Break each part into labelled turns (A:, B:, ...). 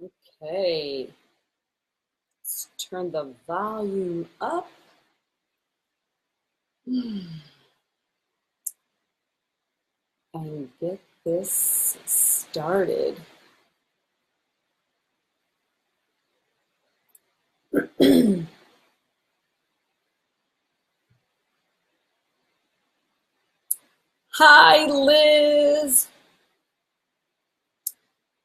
A: Okay, let's turn the volume up. And get this started. Hi, Liz.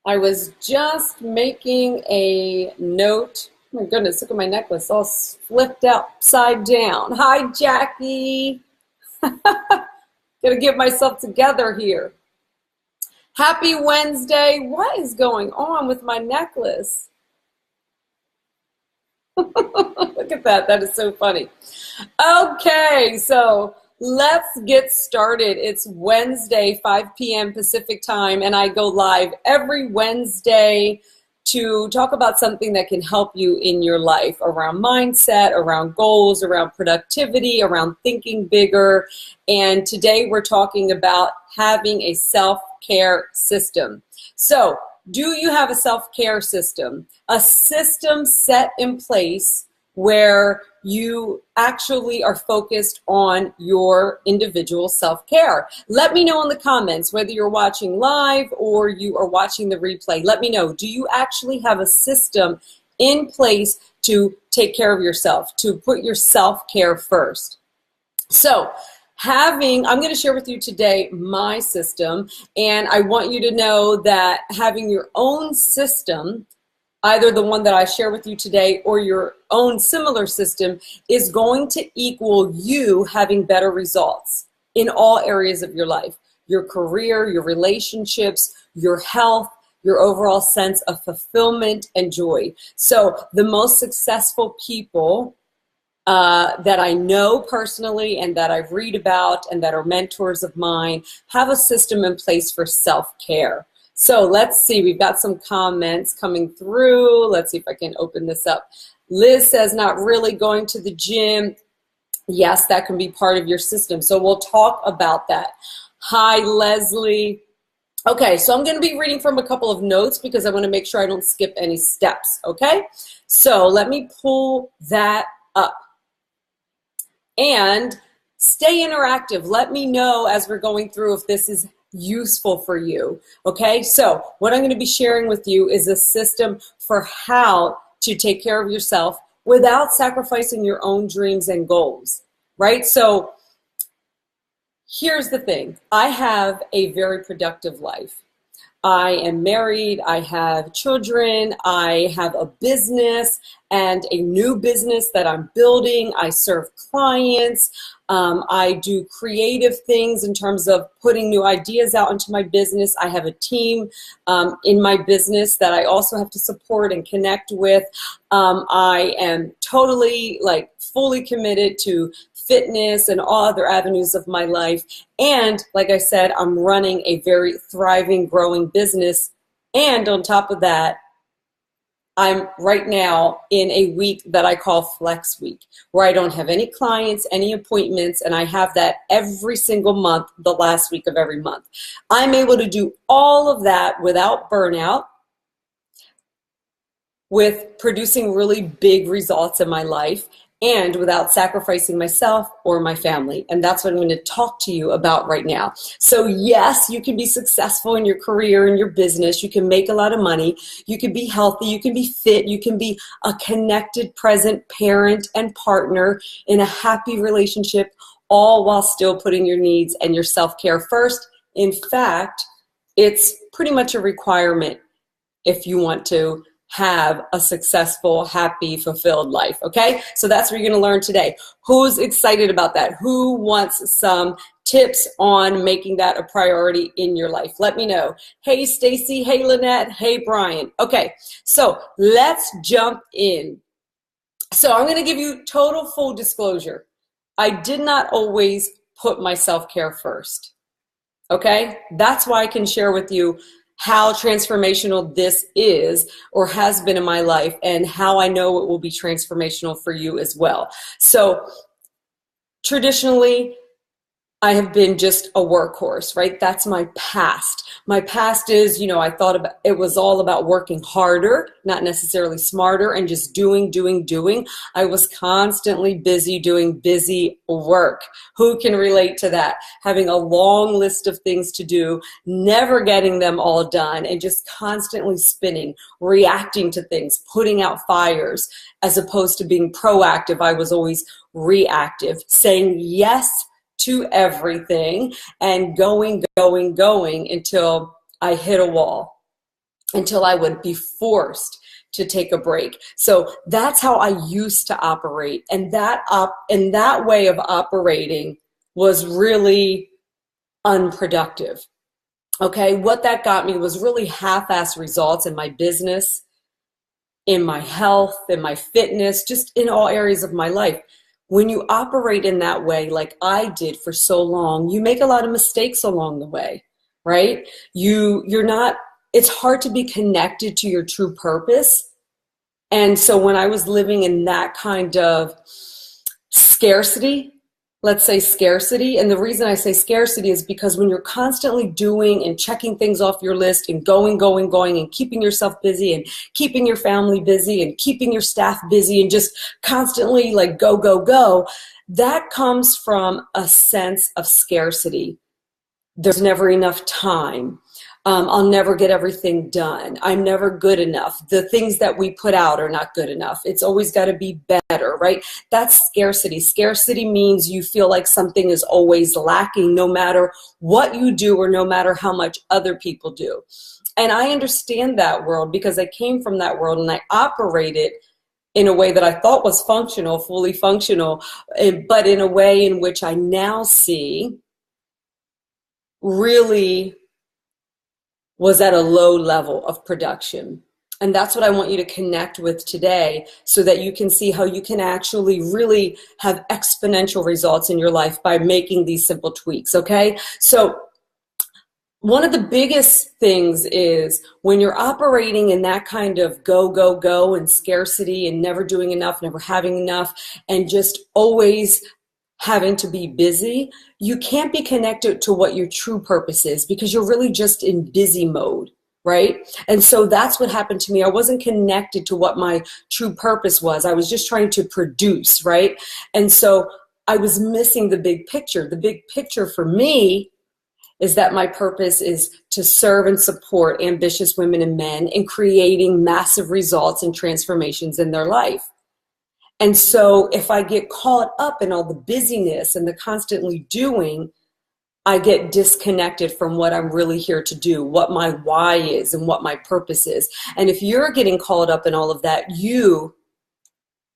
A: I was just making a note. Oh my goodness, look at my necklace all flipped upside down. Hi, Jackie. Gonna get myself together here. Happy Wednesday. What is going on with my necklace? Look at that. That is so funny. Okay, so let's get started. It's Wednesday, 5 p.m. Pacific time, and I go live every Wednesday to talk about something that can help you in your life around mindset, around goals, around productivity, around thinking bigger. And today we're talking about having a self-care system. So, do you have a self-care system? A system set in place where you actually are focused on your individual self-care. Let me know in the comments whether you're watching live or you are watching the replay. Let me know, do you actually have a system in place to take care of yourself, to put your self-care first? So, I'm going to share with you today my system, and I want you to know that having your own system, either the one that I share with you today or your own similar system, is going to equal you having better results in all areas of your life. Your career, your relationships, your health, your overall sense of fulfillment and joy. So the most successful people that I know personally and that I read about and that are mentors of mine have a system in place for self-care. So let's see, we've got some comments coming through. Let's see if I can open this up. Liz says, not really going to the gym. Yes, that can be part of your system. So we'll talk about that. Hi, Leslie. Okay, so I'm going to be reading from a couple of notes because I want to make sure I don't skip any steps, okay? So let me pull that up. And stay interactive. Let me know as we're going through if this is useful for you. Okay, so what I'm going to be sharing with you is a system for how to take care of yourself without sacrificing your own dreams and goals, right? So here's the thing. I have a very productive life. I am married, I have children, I have a business and a new business that I'm building. I serve clients. I do creative things in terms of putting new ideas out into my business. I have a team in my business that I also have to support and connect with. I am totally, fully committed to fitness and all other avenues of my life. And like I said, I'm running a very thriving, growing business. And on top of that, I'm right now in a week that I call Flex Week, where I don't have any clients, any appointments, and I have that every single month, the last week of every month. I'm able to do all of that without burnout, with producing really big results in my life, and without sacrificing myself or my family. And that's what I'm going to talk to you about right now. So yes, you can be successful in your career, in your business. You can make a lot of money. You can be healthy. You can be fit. You can be a connected, present parent and partner in a happy relationship, all while still putting your needs and your self-care first. In fact, it's pretty much a requirement if you want to have a successful, happy, fulfilled life, okay? So that's what you're gonna learn today. Who's excited about that? Who wants some tips on making that a priority in your life? Let me know. Hey, Stacy, hey, Lynette, hey, Brian. Okay, so let's jump in. So I'm gonna give you total full disclosure. I did not always put my self-care first, okay? That's why I can share with you how transformational this is or has been in my life, and how I know it will be transformational for you as well. So traditionally, I have been just a workhorse, right? That's my past. My past is, I thought about it was all about working harder, not necessarily smarter, and just doing, doing, doing. I was constantly busy doing busy work. Who can relate to that? Having a long list of things to do, never getting them all done, and just constantly spinning, reacting to things, putting out fires, as opposed to being proactive. I was always reactive, saying yes to everything and going until I hit a wall, until I would be forced to take a break. So that's how I used to operate. And that way of operating was really unproductive. Okay, what that got me was really half-assed results in my business, in my health, in my fitness, just in all areas of my life. When you operate in that way, like I did for so long, you make a lot of mistakes along the way, right? It's hard to be connected to your true purpose. And so when I was living in that kind of scarcity, let's say scarcity, and the reason I say scarcity is because when you're constantly doing and checking things off your list and going, and keeping yourself busy and keeping your family busy and keeping your staff busy and just constantly like go, that comes from a sense of scarcity. There's never enough time. I'll never get everything done. I'm never good enough. The things that we put out are not good enough. It's always got to be better, right? That's scarcity. Scarcity means you feel like something is always lacking, no matter what you do or no matter how much other people do. And I understand that world because I came from that world and I operated in a way that I thought was functional, fully functional, but in a way in which I now see really was at a low level of production. And that's what I want you to connect with today so that you can see how you can actually really have exponential results in your life by making these simple tweaks, okay? So one of the biggest things is when you're operating in that kind of go and scarcity and never doing enough, never having enough, and just always having to be busy, you can't be connected to what your true purpose is because you're really just in busy mode, right? And so that's what happened to me. I wasn't connected to what my true purpose was. I was just trying to produce, right? And so I was missing the big picture. The big picture for me is that my purpose is to serve and support ambitious women and men in creating massive results and transformations in their life. And so if I get caught up in all the busyness and the constantly doing, I get disconnected from what I'm really here to do, what my why is and what my purpose is. And if you're getting caught up in all of that, you,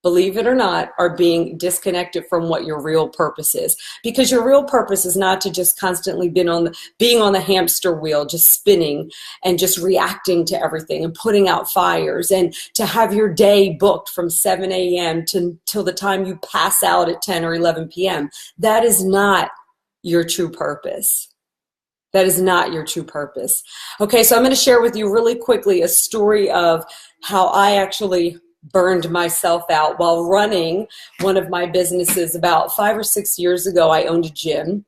A: believe it or not, are being disconnected from what your real purpose is. Because your real purpose is not to just constantly being on the hamster wheel, just spinning and just reacting to everything and putting out fires, and to have your day booked from 7 a.m. till the time you pass out at 10 or 11 p.m. That is not your true purpose. That is not your true purpose. Okay, so I'm going to share with you really quickly a story of how I actually burned myself out while running one of my businesses. About 5 or 6 years ago, I owned a gym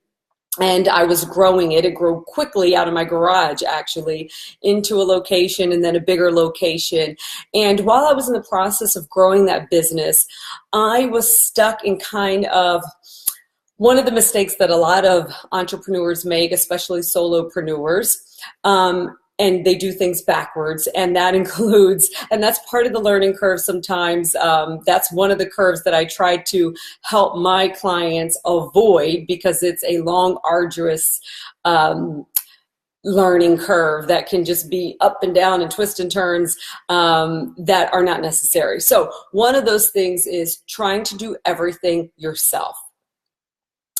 A: and I was growing it. It grew quickly out of my garage, actually, into a location and then a bigger location. And while I was in the process of growing that business, I was stuck in kind of one of the mistakes that a lot of entrepreneurs make, especially solopreneurs, and they do things backwards, and that includes, and that's part of the learning curve sometimes. That's one of the curves that I try to help my clients avoid because it's a long, arduous learning curve that can just be up and down and twists and turns that are not necessary. So one of those things is trying to do everything yourself.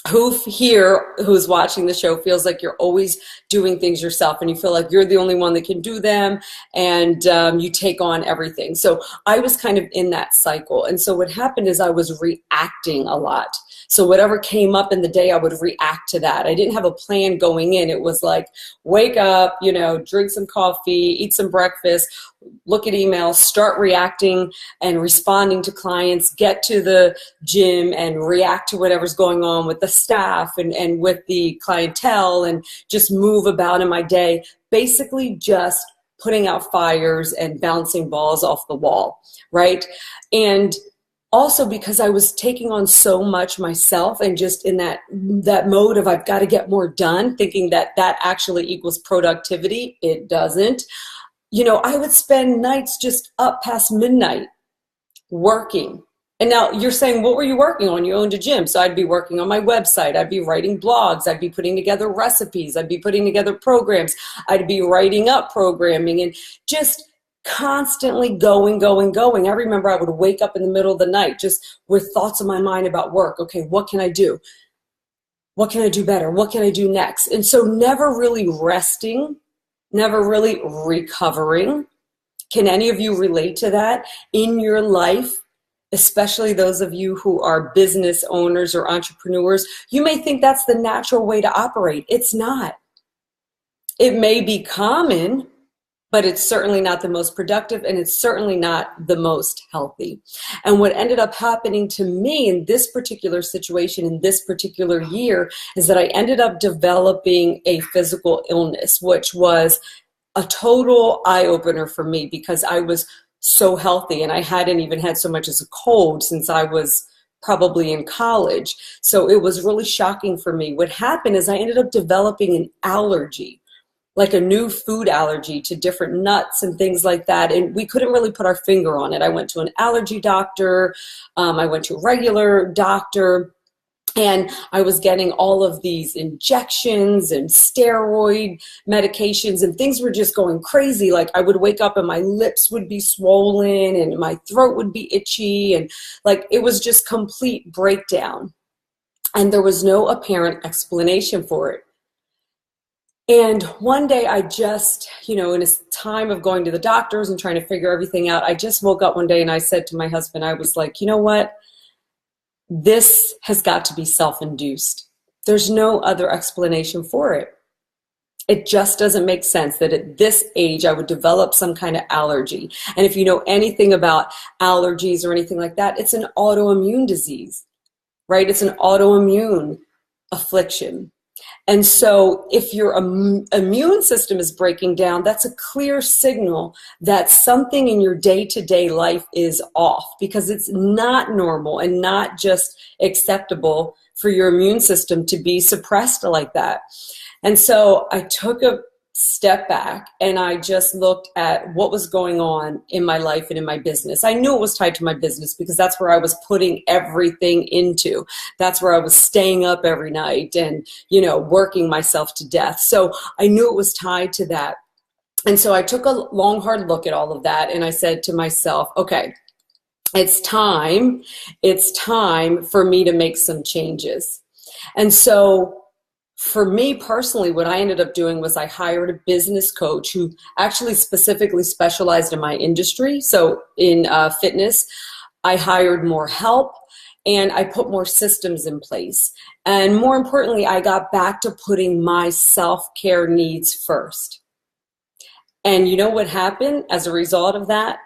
A: Who here who's watching the show feels like you're always doing things yourself and you feel like you're the only one that can do them, and you take on everything? So I was kind of in that cycle. And so what happened is I was reacting a lot. So whatever came up in the day, I would react to that. I didn't have a plan going in. It was like, wake up, drink some coffee, eat some breakfast, look at emails, start reacting and responding to clients, get to the gym and react to whatever's going on with the staff and with the clientele, and just move about in my day, basically just putting out fires and bouncing balls off the wall, right? And also because I was taking on so much myself and just in that mode of I've got to get more done, thinking that actually equals productivity. It doesn't. I would spend nights just up past midnight working. And now you're saying, what were you working on? You owned a gym. So I'd be working on my website. I'd be writing blogs. I'd be putting together recipes. I'd be putting together programs. I'd be writing up programming and just constantly going. I remember I would wake up in the middle of the night just with thoughts in my mind about work. Okay, what can I do? What can I do better? What can I do next? And so never really resting, never really recovering. Can any of you relate to that in your life? Especially those of you who are business owners or entrepreneurs, you may think that's the natural way to operate. It's not. It may be common, but it's certainly not the most productive, and it's certainly not the most healthy. And what ended up happening to me in this particular situation, in this particular year, is that I ended up developing a physical illness, which was a total eye-opener for me because I was so healthy and I hadn't even had so much as a cold since I was probably in college. So it was really shocking for me. What happened is I ended up developing an allergy, like a new food allergy to different nuts and things like that. And we couldn't really put our finger on it. I went to an allergy doctor. I went to a regular doctor. And I was getting all of these injections and steroid medications, and things were just going crazy. Like I would wake up and my lips would be swollen and my throat would be itchy, and like it was just complete breakdown. And there was no apparent explanation for it. And one day I just, in a time of going to the doctors and trying to figure everything out, I just woke up one day and I said to my husband, I was like, you know what? This has got to be self-induced. There's no other explanation for it. It just doesn't make sense that at this age I would develop some kind of allergy. And if you know anything about allergies or anything like that, it's an autoimmune disease, right? It's an autoimmune affliction. And so if your immune system is breaking down, that's a clear signal that something in your day-to-day life is off, because it's not normal and not just acceptable for your immune system to be suppressed like that. And so I took a step back and I just looked at what was going on in my life and in my business. I knew it was tied to my business because that's where I was putting everything into. That's where I was staying up every night and, working myself to death. So I knew it was tied to that. And so I took a long, hard look at all of that and I said to myself, okay, it's time for me to make some changes. And so for me personally, what I ended up doing was I hired a business coach who actually specifically specialized in my industry. So in fitness, I hired more help and I put more systems in place. And more importantly, I got back to putting my self-care needs first. And you know what happened as a result of that?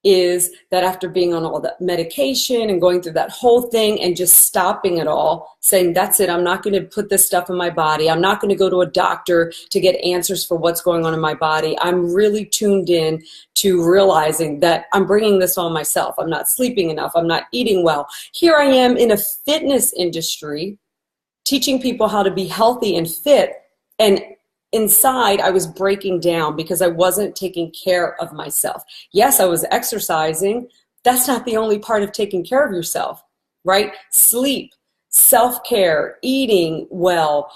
A: Is that after being on all that medication and going through that whole thing and just stopping it all, saying, that's it, I'm not going to put this stuff in my body. I'm not going to go to a doctor to get answers for what's going on in my body. I'm really tuned in to realizing that I'm bringing this on myself. I'm not sleeping enough. I'm not eating well. Here I am in a fitness industry teaching people how to be healthy and fit, and inside, I was breaking down because I wasn't taking care of myself. Yes, I was exercising. That's not the only part of taking care of yourself, right? Sleep, self-care, eating well,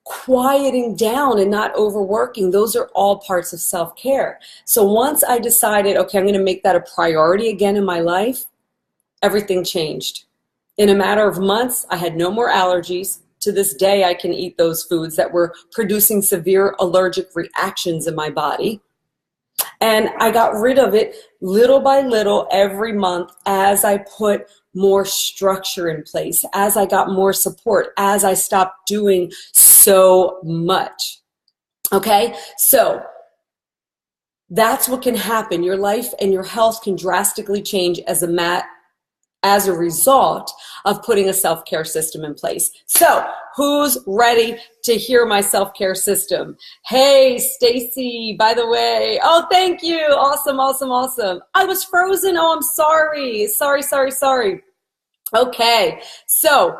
A: quieting down and not overworking. Those are all parts of self-care. So once I decided, okay, I'm going to make that a priority again in my life, everything changed. In a matter of months, I had no more allergies. To this day, I can eat those foods that were producing severe allergic reactions in my body. And I got rid of it little by little every month as I put more structure in place, as I got more support, as I stopped doing so much. Okay, so that's what can happen. Your life and your health can drastically change as a result of putting a self-care system in place. So who's ready to hear my self-care system? Hey, Stacy, by the way. Oh, thank you. Awesome, awesome, awesome. I was frozen. Oh, I'm sorry. Sorry. Okay, so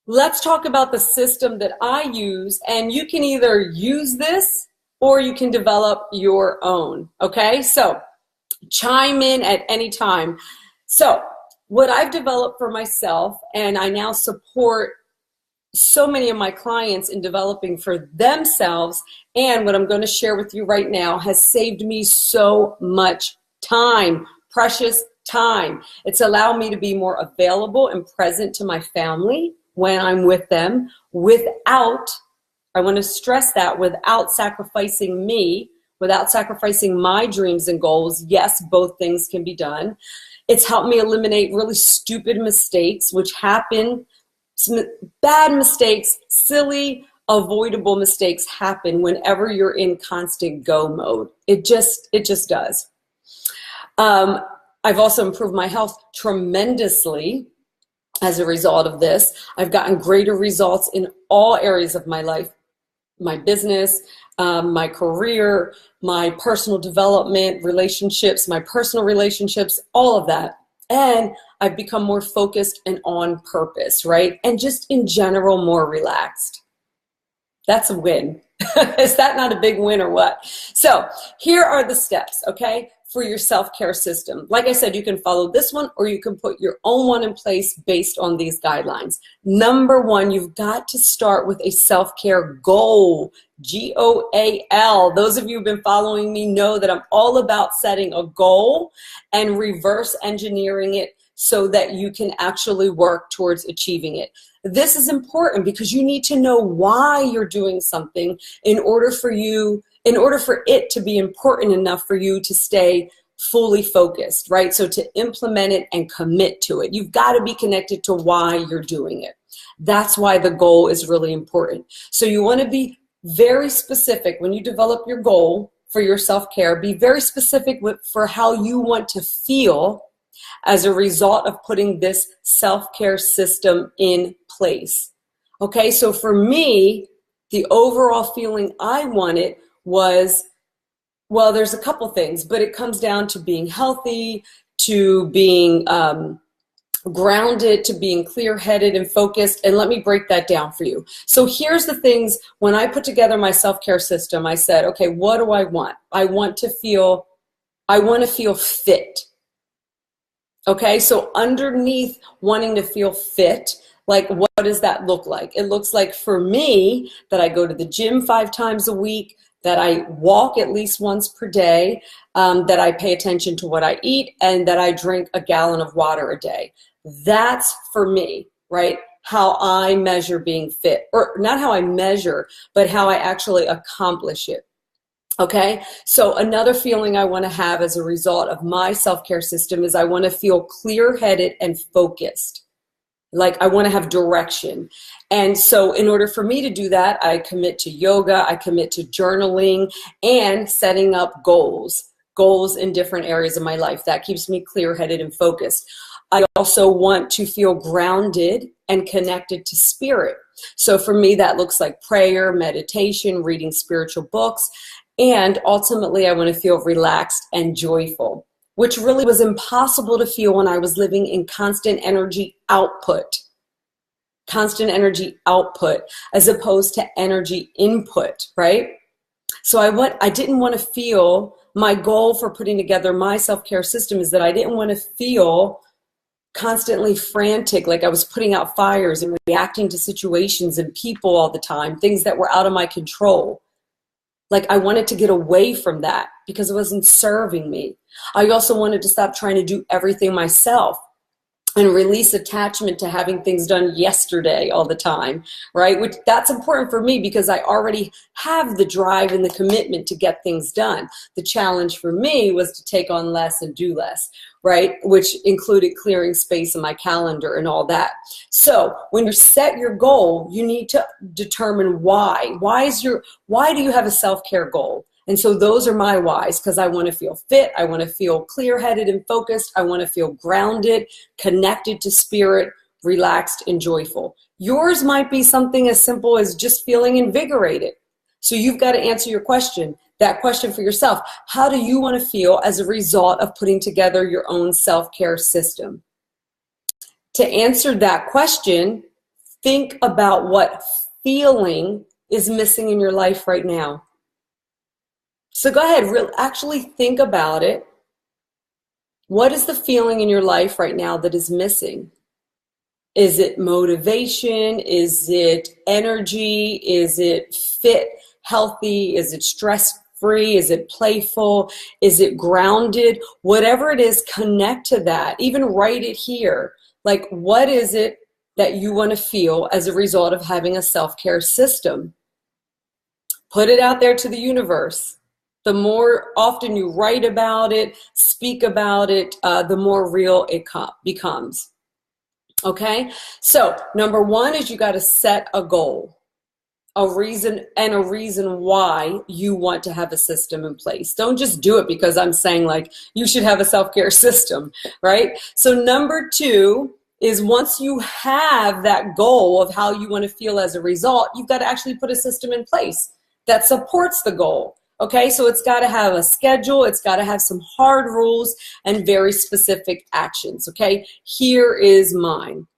A: let's talk about the system that I use, and you can either use this or you can develop your own. Okay, so chime in at any time. So what I've developed for myself, and I now support so many of my clients in developing for themselves, and what I'm going to share with you right now has saved me so much time, precious time. It's allowed me to be more available and present to my family when I'm with them without, I want to stress that, without sacrificing me, without sacrificing my dreams and goals. Yes, both things can be done. It's helped me eliminate really stupid mistakes, which happen. Some bad mistakes, silly, avoidable mistakes happen whenever you're in constant go mode. It just does. I've also improved my health tremendously as a result of this. I've gotten greater results in all areas of my life, my business, my career, my personal development, relationships, my personal relationships, all of that. And I've become more focused and on purpose, right? And just in general, more relaxed. That's a win. Is that not a big win or what? So here are the steps, okay, for your self-care system. Like I said, you can follow this one or you can put your own one in place based on these guidelines. Number one, you've got to start with a self-care goal, G-O-A-L. Those of you who've been following me know that I'm all about setting a goal and reverse engineering it so that you can actually work towards achieving it. This is important because you need to know why you're doing something in order for it to be important enough for you to stay fully focused, right? So to implement it and commit to it, you've got to be connected to why you're doing it. That's why the goal is really important. So you want to be very specific when you develop your goal for your self-care. Be very specific for how you want to feel as a result of putting this self-care system in place. Okay, so for me, the overall feeling I wanted was, well, there's a couple things, but it comes down to being healthy, to being grounded, to being clear-headed and focused. And let me break that down for you. So here's the things. When I put together my self-care system, I said, okay, what do I want? I want to feel fit. Okay, so underneath wanting to feel fit, like what does that look like? It looks like for me that I go to the gym 5 times a week, that I walk at least once per day, that I pay attention to what I eat, and that I drink a gallon of water a day. That's for me, right? How I measure being fit, or not how I measure, but how I actually accomplish it. Okay, so another feeling I want to have as a result of my self-care system is I want to feel clear-headed and focused. Like I want to have direction. And so in order for me to do that, I commit to yoga, I commit to journaling and setting up goals in different areas of my life. That keeps me clear-headed and focused. I also want to feel grounded and connected to spirit. So for me, that looks like prayer, meditation, reading spiritual books. And ultimately, I want to feel relaxed and joyful, which really was impossible to feel when I was living in constant energy output as opposed to energy input, right? So I didn't want to feel, my goal for putting together my self-care system is that I didn't want to feel constantly frantic, like I was putting out fires and reacting to situations and people all the time, things that were out of my control. Like I wanted to get away from that because it wasn't serving me. I also wanted to stop trying to do everything myself. and release attachment to having things done yesterday all the time, right? Which that's important for me because I already have the drive and the commitment to get things done. The challenge for me was to take on less and do less, right? Which included clearing space in my calendar and all that. So when you set your goal, you need to determine why. Why do you have a self-care goal? And so those are my whys, because I want to feel fit, I want to feel clear-headed and focused, I want to feel grounded, connected to spirit, relaxed, and joyful. Yours might be something as simple as just feeling invigorated. So you've got to answer that question for yourself. How do you want to feel as a result of putting together your own self-care system? To answer that question, think about what feeling is missing in your life right now. So go ahead, actually think about it. What is the feeling in your life right now that is missing? Is it motivation? Is it energy? Is it fit, healthy? Is it stress-free? Is it playful? Is it grounded? Whatever it is, connect to that. Even write it here. Like, what is it that you want to feel as a result of having a self-care system? Put it out there to the universe. The more often you write about it, speak about it, the more real it becomes. Okay? So number one is you got to set a goal, a reason why you want to have a system in place. Don't just do it because I'm saying like you should have a self-care system, right? So number two is once you have that goal of how you want to feel as a result, you've got to actually put a system in place that supports the goal. Okay, so it's got to have a schedule, it's got to have some hard rules and very specific actions. Okay, here is mine.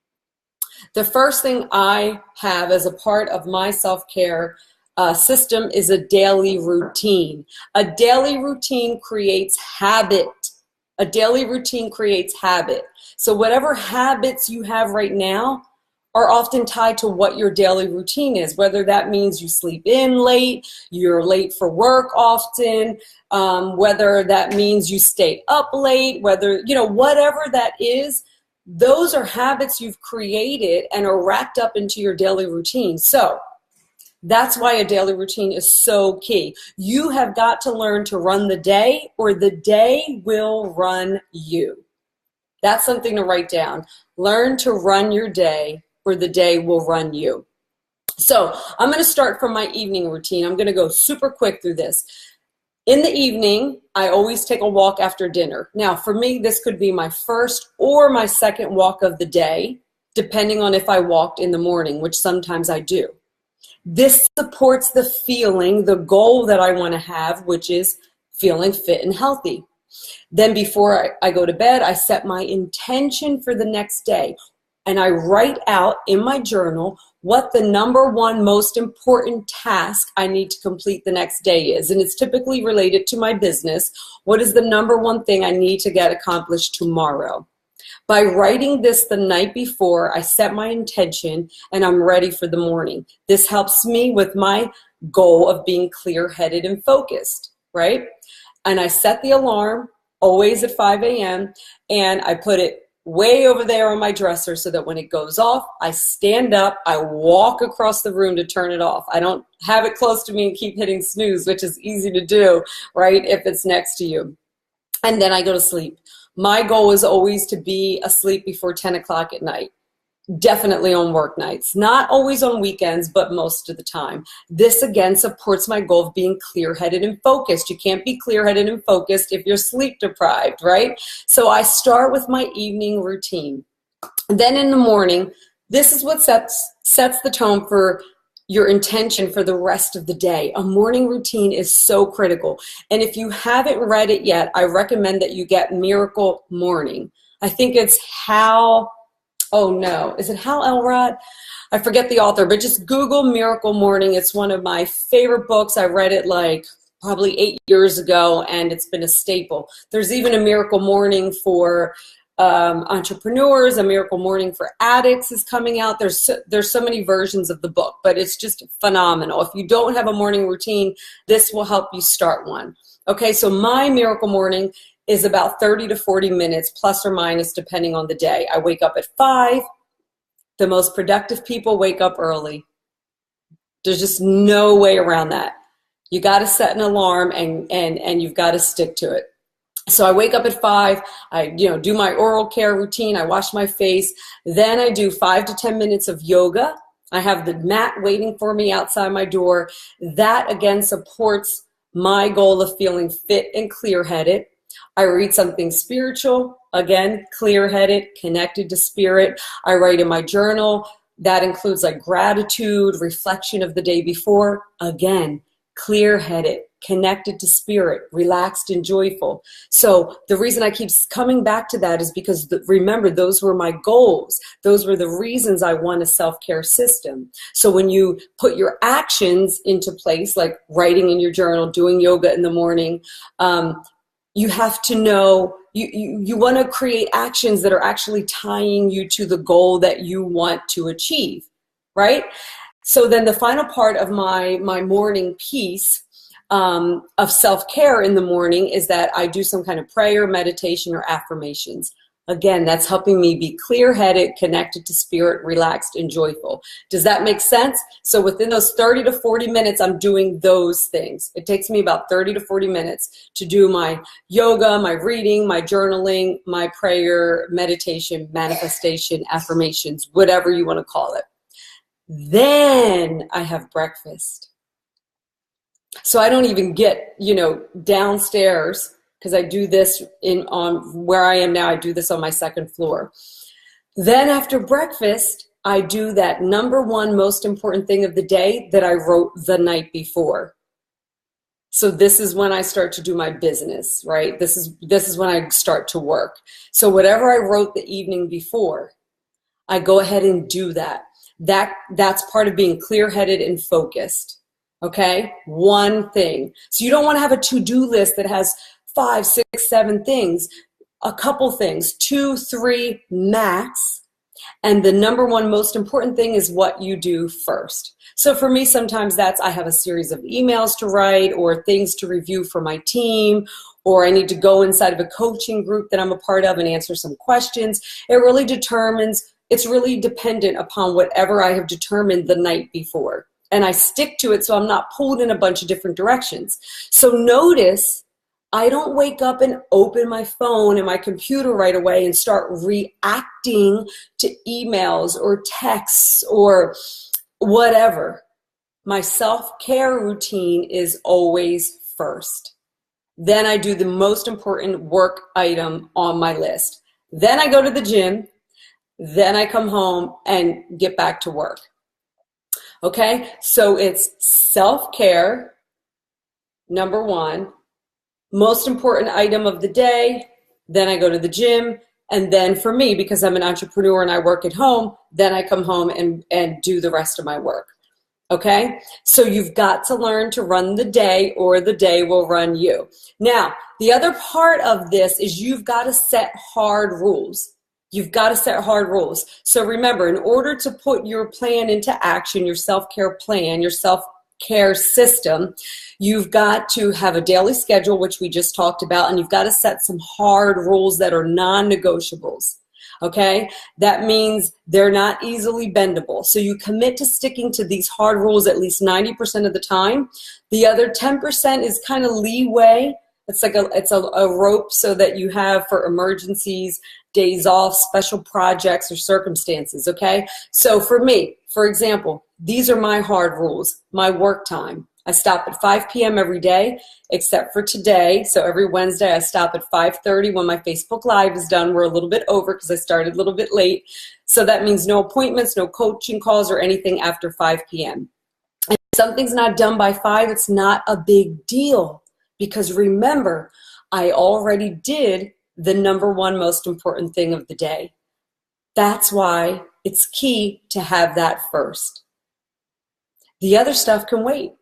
A: The first thing I have as a part of my self-care system is a daily routine. A daily routine creates habit. A daily routine creates habit. So whatever habits you have right now are often tied to what your daily routine is, whether that means you sleep in late, you're late for work often, whether that means you stay up late, whether, whatever that is, those are habits you've created and are wrapped up into your daily routine. So that's why a daily routine is so key. You have got to learn to run the day, or the day will run you. That's something to write down. Learn to run your day, or the day will run you. So I'm going to start from my evening routine. I'm going to go super quick through this. In the evening, I always take a walk after dinner. Now, for me, this could be my first or my second walk of the day, depending on if I walked in the morning, which sometimes I do. This supports the feeling, the goal that I want to have, which is feeling fit and healthy. Then before I go to bed, I set my intention for the next day. And I write out in my journal what the number one most important task I need to complete the next day is. And it's typically related to my business. What is the number one thing I need to get accomplished tomorrow? By writing this the night before, I set my intention and I'm ready for the morning. This helps me with my goal of being clear-headed and focused, right? And I set the alarm always at 5 a.m. and I put it way over there on my dresser so that when it goes off, I stand up, I walk across the room to turn it off. I don't have it close to me and keep hitting snooze, which is easy to do, right, if it's next to you. And then I go to sleep. My goal is always to be asleep before 10 o'clock at night. Definitely on work nights. Not always on weekends, but most of the time. This, again, supports my goal of being clear-headed and focused. You can't be clear-headed and focused if you're sleep-deprived, right? So I start with my evening routine. Then in the morning, this is what sets the tone for your intention for the rest of the day. A morning routine is so critical. And if you haven't read it yet, I recommend that you get Miracle Morning. I think it's is it Hal Elrod? I forget the author, but just Google Miracle Morning. It's one of my favorite books. I read it like probably 8 years ago, and it's been a staple. There's even a Miracle Morning for entrepreneurs, a Miracle Morning for addicts is coming out. There's so many versions of the book, but it's just phenomenal. If you don't have a morning routine, this will help you start one. Okay, so my Miracle Morning is about 30 to 40 minutes, plus or minus, depending on the day. I wake up at 5. The most productive people wake up early. There's just no way around that. You got to set an alarm and you've got to stick to it. So I wake up at 5, I do my oral care routine, I wash my face, then I do 5 to 10 minutes of yoga. I have the mat waiting for me outside my door. That again supports my goal of feeling fit and clear-headed. I read something spiritual, again, clear-headed, connected to spirit. I write in my journal. That includes like gratitude, reflection of the day before, again, clear-headed, connected to spirit, relaxed and joyful. So the reason I keep coming back to that is because, remember, those were my goals. Those were the reasons I want a self-care system. So when you put your actions into place, like writing in your journal, doing yoga in the morning, you have to know, you want to create actions that are actually tying you to the goal that you want to achieve, right? So then the final part of my morning piece of self-care in the morning is that I do some kind of prayer, meditation, or affirmations. Again, that's helping me be clear-headed, connected to spirit, relaxed, and joyful. Does that make sense? So within those 30 to 40 minutes, I'm doing those things. It takes me about 30 to 40 minutes to do my yoga, my reading, my journaling, my prayer, meditation, manifestation, affirmations, whatever you want to call it. Then I have breakfast. So I don't even get, downstairs, because I do this on where I am now. I do this on my second floor. Then after breakfast, I do that number one most important thing of the day that I wrote the night before. So this is when I start to do my business, right? This is when I start to work. So whatever I wrote the evening before, I go ahead and do that. That's part of being clear-headed and focused. Okay? One thing. So you don't want to have a to-do list that has 5, 6, 7 things. A couple things, 2, 3 max. And the number one most important thing is what you do first. So for me, sometimes I have a series of emails to write or things to review for my team, or I need to go inside of a coaching group that I'm a part of and answer some questions. It's really dependent upon whatever I have determined the night before. And I stick to it so I'm not pulled in a bunch of different directions. So notice I don't wake up and open my phone and my computer right away and start reacting to emails or texts or whatever. My self-care routine is always first. Then I do the most important work item on my list. Then I go to the gym. Then I come home and get back to work. Okay, so it's self-care, number one, most important item of the day, then I go to the gym, and then for me, because I'm an entrepreneur and I work at home, then I come home and do the rest of my work. Okay, so you've got to learn to run the day or the day will run you. Now, the other part of this is you've got to set hard rules. You've got to set hard rules. So remember, in order to put your plan into action, your self-care plan, your self-care system, you've got to have a daily schedule, which we just talked about, and you've got to set some hard rules that are non-negotiables. Okay? That means they're not easily bendable. So you commit to sticking to these hard rules at least 90% of the time. The other 10% is kind of leeway. It's like a rope so that you have for emergencies, days off, special projects, or circumstances, okay? So for me, for example, these are my hard rules. My work time. I stop at 5 p.m. every day, except for today. So every Wednesday, I stop at 5:30 when my Facebook Live is done. We're a little bit over because I started a little bit late. So that means no appointments, no coaching calls, or anything after 5 p.m. And if something's not done by 5, it's not a big deal. Because remember, I already did the number one most important thing of the day. That's why it's key to have that first. The other stuff can wait.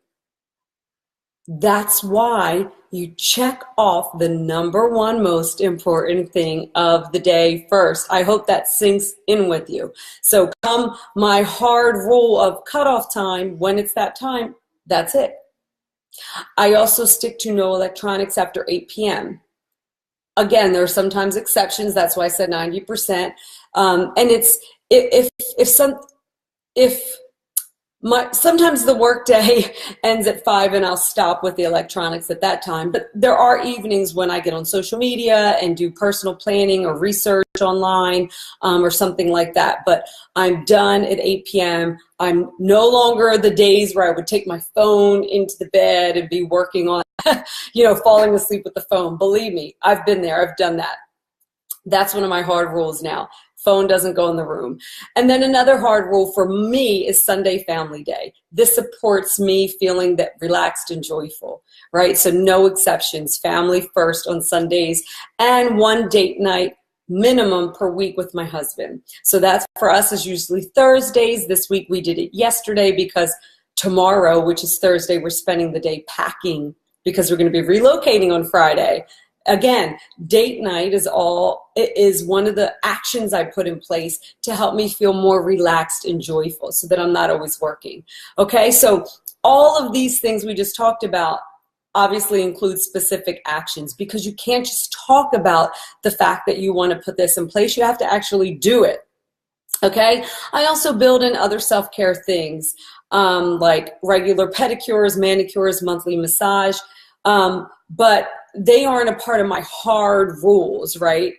A: That's why you check off the number one most important thing of the day first. I hope that sinks in with you. So come my hard rule of cutoff time, when it's that time, that's it. I also stick to no electronics after 8 p.m. again, there are sometimes exceptions. That's why I said 90%. And it's, if sometimes the workday ends at 5 and I'll stop with the electronics at that time. But there are evenings when I get on social media and do personal planning or research online or something like that. But I'm done at 8 p.m. I'm no longer the days where I would take my phone into the bed and be working on, falling asleep with the phone. Believe me, I've been there. I've done that. That's one of my hard rules now. Phone doesn't go in the room. And then another hard rule for me is Sunday family day. This supports me feeling that relaxed and joyful, right? So no exceptions, family first on Sundays, and one date night minimum per week with my husband. So that's for us is usually Thursdays. This week we did it yesterday because tomorrow, which is Thursday, we're spending the day packing because we're going to be relocating on Friday. Again, date night is one of the actions I put in place to help me feel more relaxed and joyful so that I'm not always working. Okay, so all of these things we just talked about obviously include specific actions because you can't just talk about the fact that you want to put this in place. You have to actually do it. Okay, I also build in other self-care things like regular pedicures, manicures, monthly massage, but they aren't a part of my hard rules, right?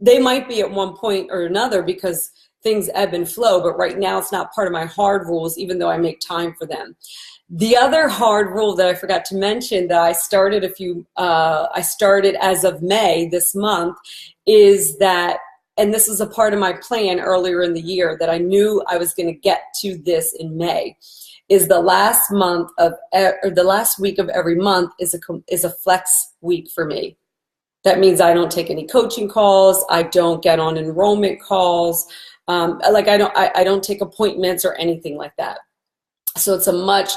A: They might be at one point or another because things ebb and flow, but right now it's not part of my hard rules, even though I make time for them. The other hard rule that I forgot to mention that I started as of May this month is that, and this is a part of my plan earlier in the year that I knew I was going to get to this in May, is the last week of every month is a flex week for me. That means I don't take any coaching calls. I don't get on enrollment calls. I don't take appointments or anything like that. So it's a much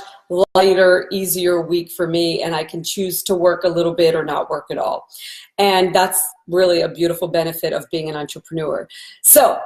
A: lighter, easier week for me, and I can choose to work a little bit or not work at all. And that's really a beautiful benefit of being an entrepreneur. So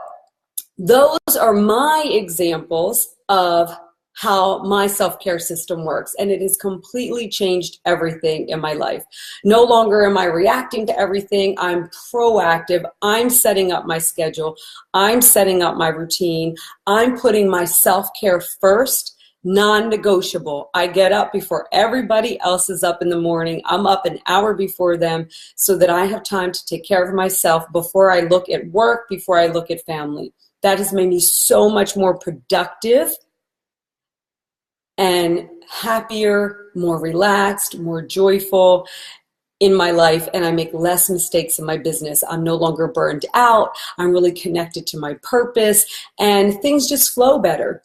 A: those are my examples of how my self-care system works, and it has completely changed everything in my life. No longer am I reacting to everything. I'm proactive. I'm setting up my schedule. I'm setting up my routine. I'm putting my self-care first, non-negotiable. I get up before everybody else is up in the morning. I'm up an hour before them so that I have time to take care of myself before I look at work, before I look at family. That has made me so much more productive and happier, more relaxed, more joyful in my life, and I make less mistakes in my business. I'm no longer burned out. I'm really connected to my purpose, and things just flow better.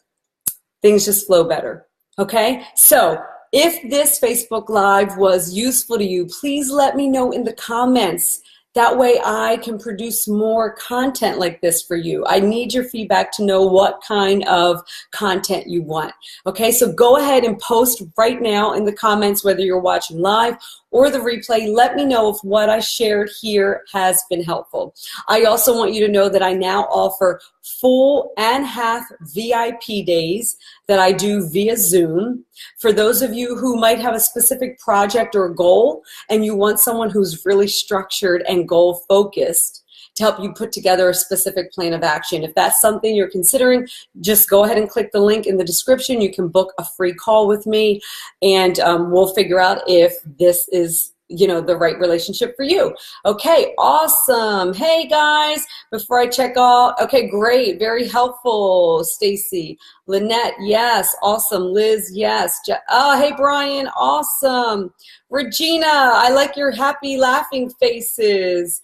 A: Things just flow better, okay? So if this Facebook Live was useful to you, please let me know in the comments. That way I can produce more content like this for you. I need your feedback to know what kind of content you want. Okay, so go ahead and post right now in the comments whether you're watching live or the replay. Let me know if what I shared here has been helpful. I also want you to know that I now offer full and half VIP days that I do via Zoom. For those of you who might have a specific project or goal and you want someone who's really structured and goal focused to help you put together a specific plan of action. If that's something you're considering, just go ahead and click the link in the description. You can book a free call with me, and we'll figure out if this is the right relationship for you. Okay, awesome. Hey guys, before I check out, okay, great, very helpful. Stacy, Lynette, yes, awesome. Liz, yes. Oh, hey Brian, awesome. Regina, I like your happy laughing faces.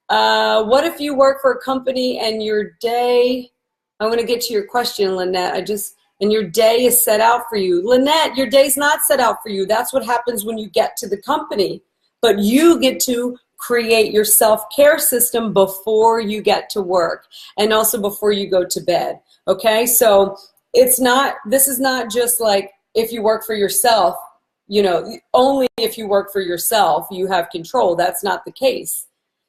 A: What if you work for a company and your day, I'm going to get to your question, Lynette. And your day is set out for you. Lynette, your day's not set out for you. That's what happens when you get to the company. But you get to create your self-care system before you get to work and also before you go to bed. Okay, so this is not just like if you work for yourself, only if you work for yourself you have control. That's not the case.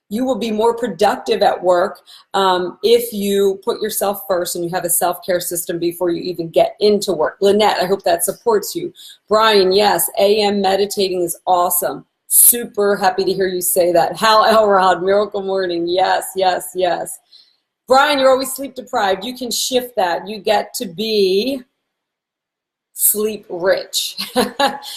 A: You will be more productive at work if you put yourself first and you have a self-care system before you even get into work. Lynette, I hope that supports you. Brian, yes, AM meditating is awesome. Super happy to hear you say that. Hal Elrod, Miracle Morning. Yes, yes, yes. Brian, you're always sleep deprived. You can shift that. You get to be sleep rich.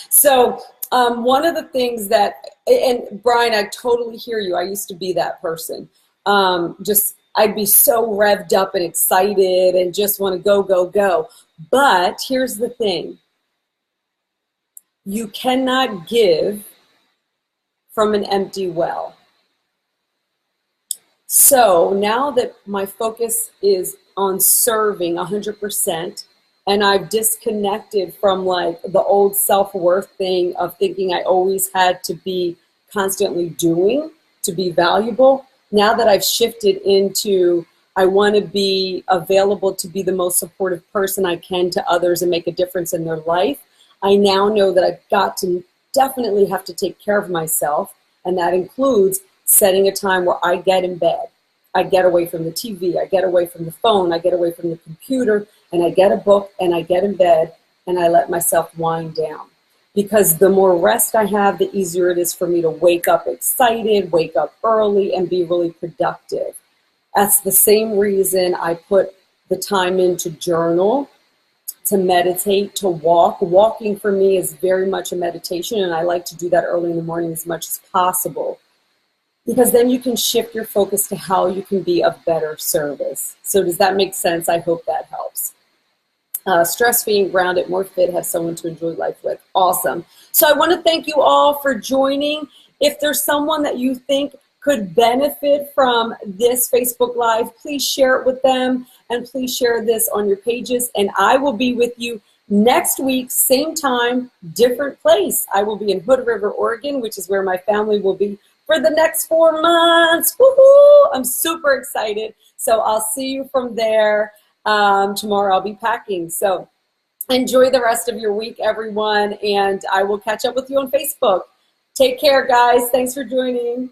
A: So one of the things that, and Brian, I totally hear you. I used to be that person. I'd be so revved up and excited and just want to go, go, go. But here's the thing. You cannot give from an empty well. So now that my focus is on serving 100%, and I've disconnected from like the old self-worth thing of thinking I always had to be constantly doing to be valuable, now that I've shifted into I want to be available to be the most supportive person I can to others and make a difference in their life, I now know that I've got to definitely have to take care of myself, and that includes setting a time where I get in bed. I get away from the TV, I get away from the phone, I get away from the computer, and I get a book and I get in bed and I let myself wind down. Because the more rest I have, the easier it is for me to wake up excited, wake up early, and be really productive. That's the same reason I put the time in to journal, to meditate, to walk. Walking for me is very much a meditation, and I like to do that early in the morning as much as possible. Because then you can shift your focus to how you can be of better service. So does that make sense? I hope that helps. Stress-free and grounded, more fit, have someone to enjoy life with. Awesome. So I want to thank you all for joining. If there's someone that you think could benefit from this Facebook Live, please share it with them, and please share this on your pages. And I will be with you next week, same time, different place. I will be in Hood River, Oregon, which is where my family will be for the next 4 months. Woohoo! I'm super excited. So I'll see you from there. Tomorrow I'll be packing. So enjoy the rest of your week, everyone, and I will catch up with you on Facebook. Take care, guys. Thanks for joining.